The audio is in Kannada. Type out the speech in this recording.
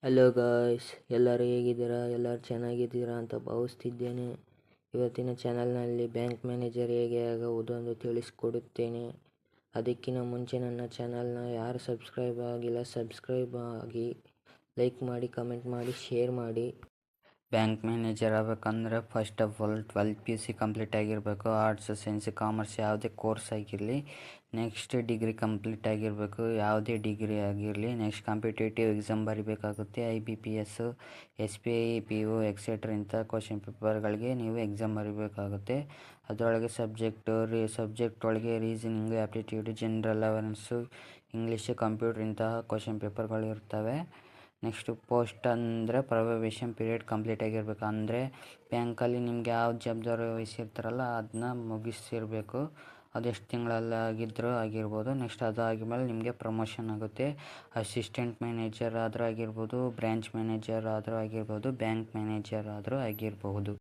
ಹಲೋ ಗಾಯ್ಸ್, ಎಲ್ಲರೂ ಹೇಗಿದ್ದೀರಾ? ಎಲ್ಲರೂ ಚೆನ್ನಾಗಿದ್ದೀರಾ ಅಂತ ಭಾವಿಸ್ತಿದ್ದೇನೆ. ಇವತ್ತಿನ ಚಾನಲ್ನಲ್ಲಿ ಬ್ಯಾಂಕ್ ಮ್ಯಾನೇಜರ್ ಹೇಗೆ ಆಗುವುದು ಎಂದು ತಿಳಿಸಿಕೊಡುತ್ತೇನೆ. ಅದಕ್ಕಿಂತ ಮುಂಚೆ ನನ್ನ ಚಾನಲ್ನ ಯಾರು ಸಬ್ಸ್ಕ್ರೈಬ್ ಆಗಿಲ್ಲ, ಸಬ್ಸ್ಕ್ರೈಬ್ ಆಗಿ, ಲೈಕ್ ಮಾಡಿ, ಕಮೆಂಟ್ ಮಾಡಿ, ಶೇರ್ ಮಾಡಿ. ಬ್ಯಾಂಕ್ ಮ್ಯಾನೇಜರ್ ಆಗಬೇಕಂದ್ರೆ first of all 12th PUC complete ಆಗಿರಬೇಕು. ಆರ್ಟ್ಸ್, ಸೈನ್ಸ್, ಕಾಮರ್ಸ್ ಯಾವುದೇ ಕೋರ್ಸ್ ಆಗಿರಲಿ. ನೆಕ್ಸ್ಟ್ ಡಿಗ್ರಿ ಕಂಪ್ಲೀಟ್ ಆಗಿರಬೇಕು, ಯಾವುದೇ ಡಿಗ್ರಿ ಆಗಿರಲಿ. ನೆಕ್ಸ್ಟ್ ಕಾಂಪಿಟೇಟಿವ್ ಎಕ್ಸಾಮ್ ಬರೀಬೇಕಾಗುತ್ತೆ. IBPS, SBI, PO ಎಕ್ಸೆಟ್ರಾ ಇಂಥ ಕ್ವಶನ್ ಪೇಪರ್ಗಳಿಗೆ ನೀವು ಎಕ್ಸಾಮ್ ಬರೀಬೇಕಾಗುತ್ತೆ. ಅದರೊಳಗೆ ಸಬ್ಜೆಕ್ಟ್ ಒಳಗೆ reasoning, aptitude, general awareness, English, computer ಇಂತಹ ಕ್ವಶನ್ ಪೇಪರ್ಗಳು ಇರ್ತವೆ. ನೆಕ್ಸ್ಟು ಪೋಸ್ಟ್ ಅಂದರೆ ಪ್ರೊಬೇಷನ್ ಪೀರಿಯಡ್ ಕಂಪ್ಲೀಟ್ ಆಗಿರಬೇಕು. ಅಂದರೆ ಬ್ಯಾಂಕಲ್ಲಿ ನಿಮ್ಗೆ ಯಾವ ಜವಾಬ್ದಾರಿ ವಹಿಸಿರ್ತಾರಲ್ಲ ಅದನ್ನ ಮುಗಿಸಿರಬೇಕು. ಅದೆಷ್ಟು ತಿಂಗಳಲ್ಲಾಗಿದ್ದರೂ ಆಗಿರ್ಬೋದು. ನೆಕ್ಸ್ಟ್ ಅದಾದಮೇಲೆ ನಿಮಗೆ ಪ್ರಮೋಷನ್ ಆಗುತ್ತೆ. ಅಸಿಸ್ಟೆಂಟ್ ಮ್ಯಾನೇಜರ್ ಆದರೂ ಆಗಿರ್ಬೋದು, ಬ್ರ್ಯಾಂಚ್ ಮ್ಯಾನೇಜರ್ ಆದರೂ ಆಗಿರ್ಬೋದು, ಬ್ಯಾಂಕ್ ಮ್ಯಾನೇಜರ್ ಆದರೂ ಆಗಿರಬಹುದು.